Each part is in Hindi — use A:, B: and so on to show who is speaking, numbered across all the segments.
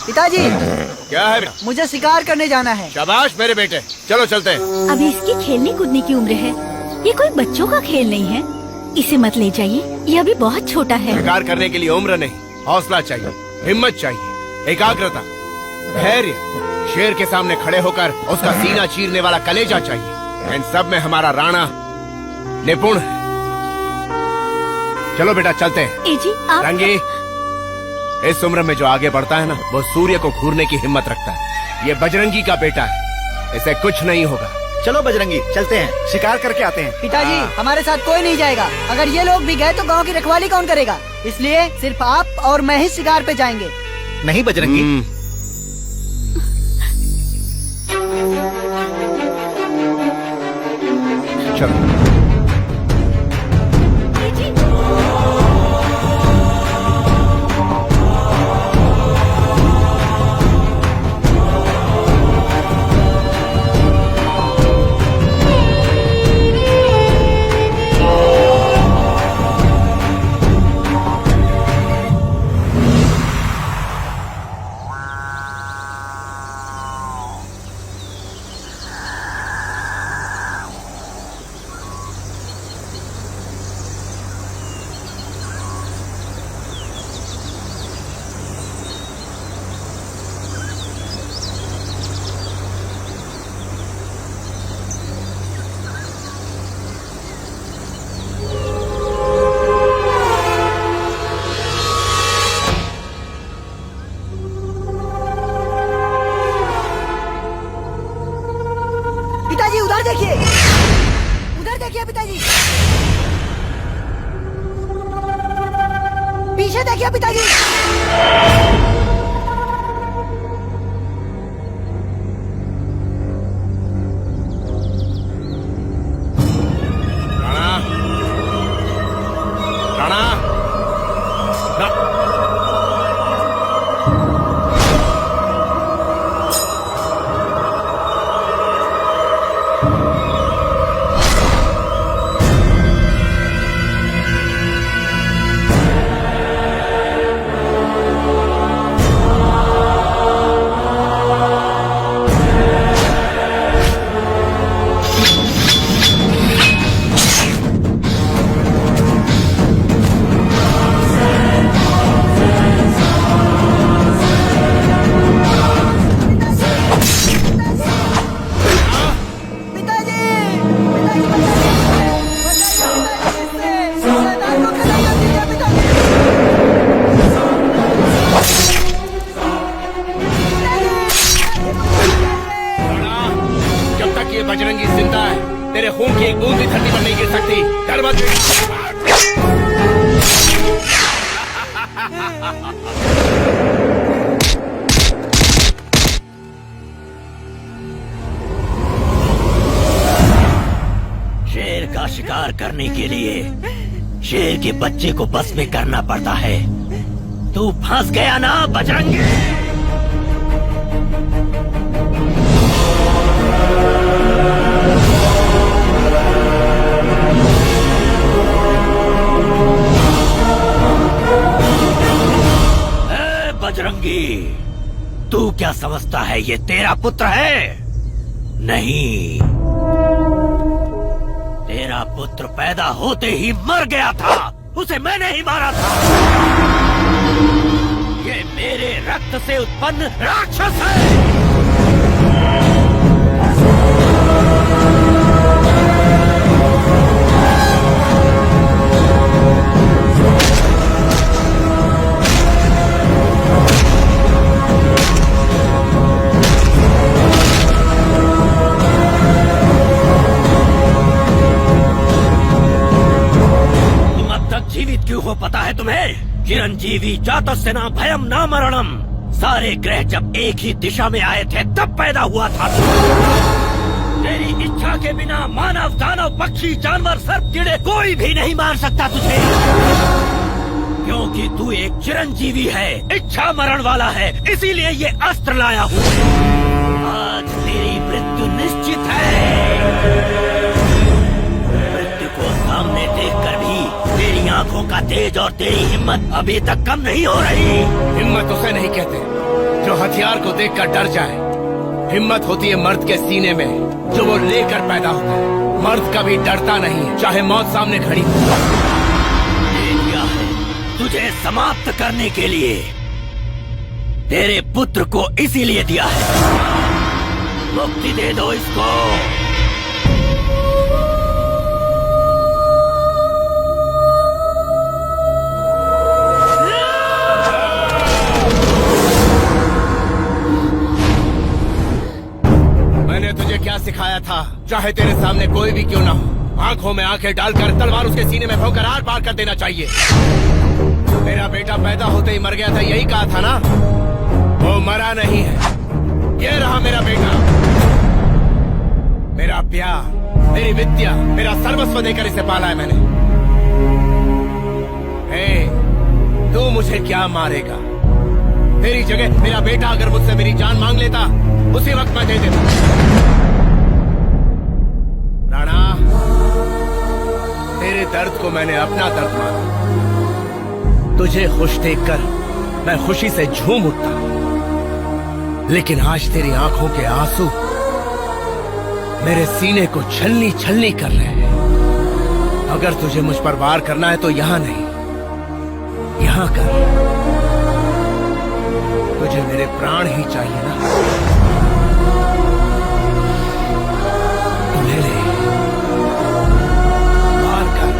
A: पिताजी,
B: क्या है बेटा?
A: मुझे शिकार करने जाना है।
B: शाबाश मेरे बेटे, चलो चलते हैं।
C: अभी इसकी खेलने कूदने की उम्र है, ये कोई बच्चों का खेल नहीं है। इसे मत ले जाइए, ये अभी बहुत छोटा है।
B: शिकार करने के लिए उम्र नहीं, हौसला चाहिए, हिम्मत चाहिए, एकाग्रता, धैर्य, शेर के सामने खड़े होकर उसका सीना चीरने वाला कलेजा चाहिए। इन सब में हमारा राणा निपुण है। चलो बेटा चलते हैं।
C: ए जी, आप
B: रंगी, इस उम्र में जो आगे बढ़ता है ना, वो सूर्य को घूरने की हिम्मत रखता है। ये बजरंगी का बेटा है, इसे कुछ नहीं होगा।
D: चलो बजरंगी, चलते हैं, शिकार करके आते हैं।
A: पिताजी,
B: हाँ।
A: हमारे साथ कोई नहीं जाएगा। अगर ये लोग भी गए तो गांव की रखवाली कौन करेगा? इसलिए सिर्फ आप और मैं ही शिकार पे जाएंगे।
D: नहीं बजरंगी,
B: चलो।
C: ए जी,
A: पिताजी उधर देखिए, उधर देखिए पिताजी, पीछे देखिए पिताजी।
B: राणा, राणा,
A: पिताजी, पिताजी बताइए, शैतान को खत्म कर दीजिए पिताजी।
B: राणा, जब तक ये बजरंगी जिंदा है, तेरे खून की एक बूंद भी धरती पर नहीं गिर सकती। डर मत।
E: शेर का शिकार करने के लिए शेर के बच्चे को बस में करना पड़ता है। तू फंस गया ना बजरंगी। ए बजरंगी, तू क्या समझता है ये तेरा पुत्र है? नहीं, तेरा पुत्र पैदा होते ही मर गया था, उसे मैंने ही मारा था। ये मेरे रक्त से उत्पन्न राक्षस है। जीवित क्यों हो पता है तुम्हें? चिरंजीवी जातस्य न भयम न मरणम। सारे ग्रह जब एक ही दिशा में आए थे तब पैदा हुआ था। तेरी इच्छा के बिना मानव, दानव, पक्षी, जानवर, सर्प, कीड़े कोई भी नहीं मार सकता तुझे, क्योंकि तू एक चिरंजीवी है, इच्छा मरण वाला है। इसीलिए ये अस्त्र लाया हूँ। आज तेरी मृत्यु निश्चित है। सामने देखकर भी तेरी आंखों का तेज और तेरी हिम्मत अभी तक कम नहीं हो रही।
B: हिम्मत उसे नहीं कहते जो हथियार को देखकर डर जाए। हिम्मत होती है मर्द के सीने में जो वो लेकर पैदा होता है। मर्द कभी डरता नहीं है, चाहे मौत सामने खड़ी हो।
E: ये दिया है तुझे समाप्त करने के लिए, तेरे पुत्र को इसीलिए दिया है। मुक्ति दे दो इसको।
B: मैंने तुझे क्या सिखाया था? चाहे तेरे सामने कोई भी क्यों ना हो, आंखों में आंखें डालकर तलवार उसके सीने में भोंकर आर पार कर देना चाहिए। मेरा बेटा पैदा होते ही मर गया था, यही कहा था ना? वो मरा नहीं है, ये रहा मेरा बेटा। मेरा प्यार, मेरी विद्या, मेरा सर्वस्व देकर इसे पाला है मैंने। तू मुझे क्या मारेगा? तेरी जगह मेरा बेटा अगर मुझसे मेरी जान मांग लेता, उसी वक्त मैं दे देता। राणा, तेरे दर्द को मैंने अपना दर्द माना। तुझे खुश देखकर मैं खुशी से झूम उठता, लेकिन आज तेरी आंखों के आंसू मेरे सीने को छलनी छलनी कर रहे हैं। अगर तुझे मुझ पर वार करना है तो यहां नहीं, यहां कर। तुझे मेरे प्राण ही चाहिए ना? तो ले ले, वार कर।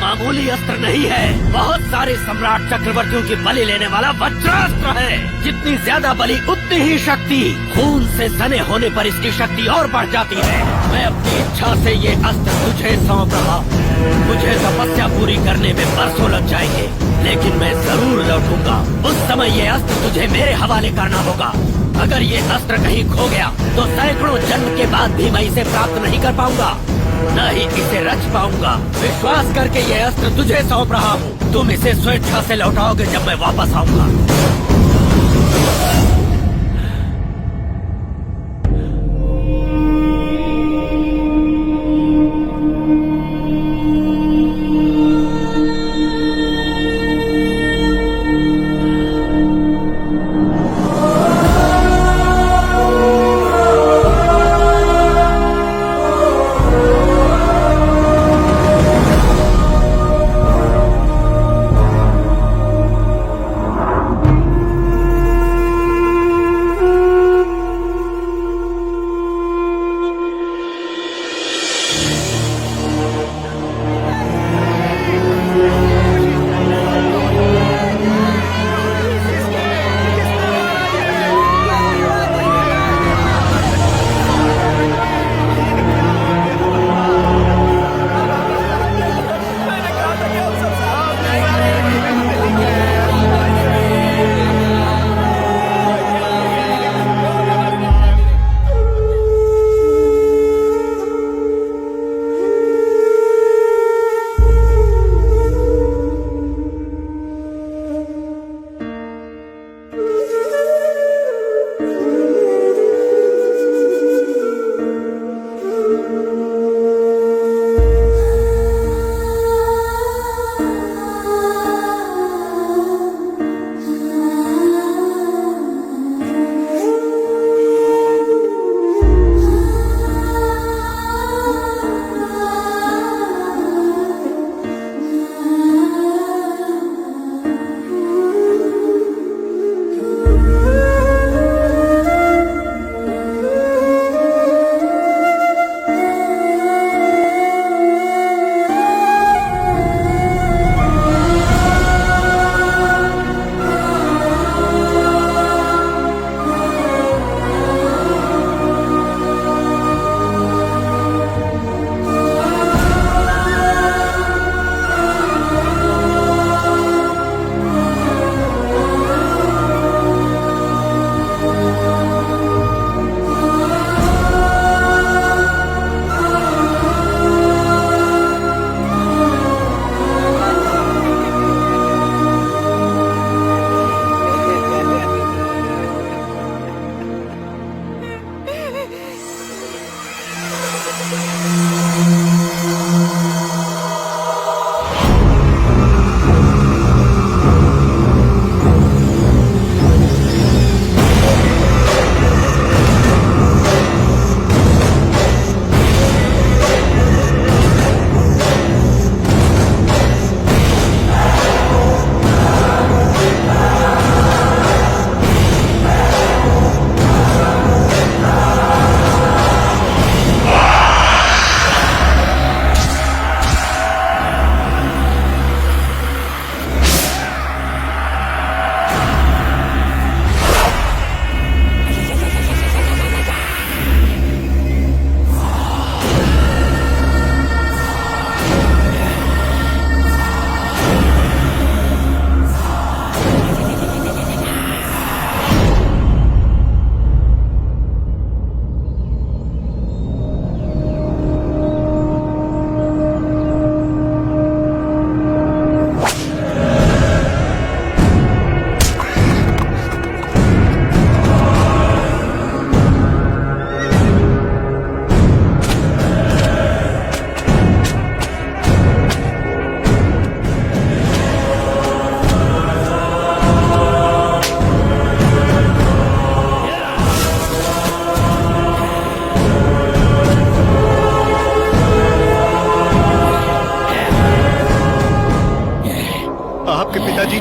E: मामूली अस्त्र नहीं है, बहुत सारे सम्राट चक्रवर्तियों की बलि लेने वाला वज्रास्त्र है। जितनी ज्यादा बलि उतनी ही शक्ति। खून से सने होने पर इसकी शक्ति और बढ़ जाती है। मैं अपनी इच्छा से ये अस्त्र तुझे सौंप रहा हूँ। मुझे तपस्या पूरी करने में बरसों लग जाएंगे, लेकिन मैं जरूर लौटूंगा। उस समय ये अस्त्र तुझे मेरे हवाले करना होगा। अगर ये अस्त्र कहीं खो गया तो सैकड़ों जन्म के बाद भी मैं इसे प्राप्त नहीं कर पाऊंगा, न ही इसे रच पाऊंगा। विश्वास करके ये अस्त्र तुझे सौंप रहा हूँ। तुम इसे स्वेच्छा से लौटाओगे जब मैं वापस आऊंगा।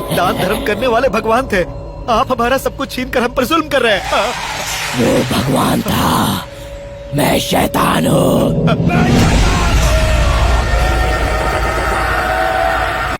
D: बजरंगी दान धर्म करने वाले भगवान थे। आप हमारा सब कुछ छीन कर हम पर जुल्म कर रहे हैं।
E: वो भगवान था, मैं शैतान हूँ।